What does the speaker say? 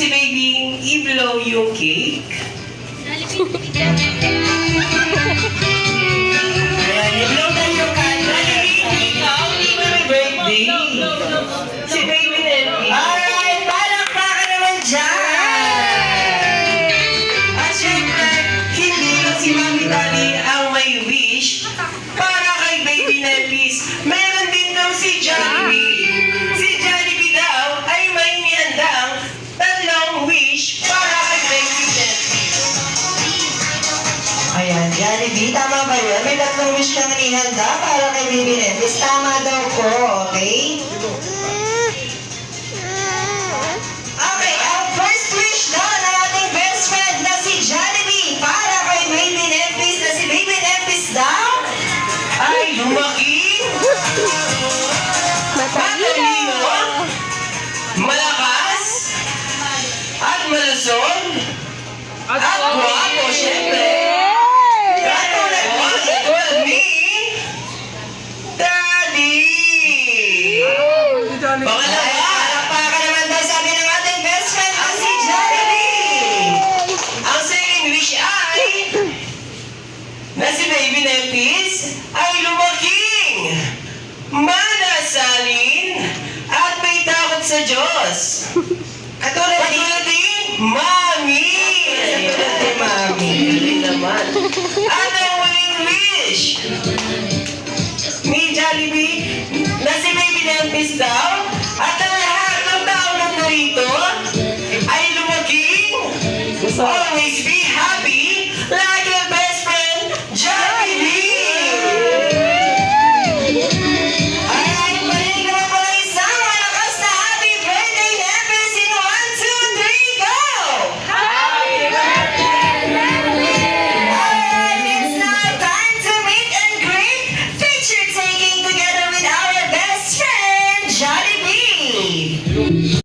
si baby i-blow yung cake. Ayan, i-blow na yung candle. Ikaw, hindi mo may birthday. Si baby Nelly. Alright, palakpakan naman dyan. At syempre, hindi lang si Mami Dali ang may wish para kay baby Nelly's. Meron din daw si Jollibee. Si Jollibee daw ay may nihandang tatlong wish para kay baby Nelly's. Ayan, Jollibee, tama ba yun? May tatlong wish kang inihanda para kay baby Nelly's. Tama daw po, okay? Okay, ang first wish daw ng ating best friend na si Jollibee para kay baby Nelly's na si baby Nelly's daw ay lumaki, matalino, malakas, at malusog, at guwapo, syempre. Katulad mo, katulad ni Daddy. Pangalawa, palakpakan naman daw sabi ng ating best friend na si Jollibee. Ang second wish ay na si baby Nelly's ay lumaking, manasalin, at may takot sa Diyos. Katulad ni Mami. Katulad ni Mami. Galing naman. At ang huling wish ni Jollibee na si baby Nelly's daw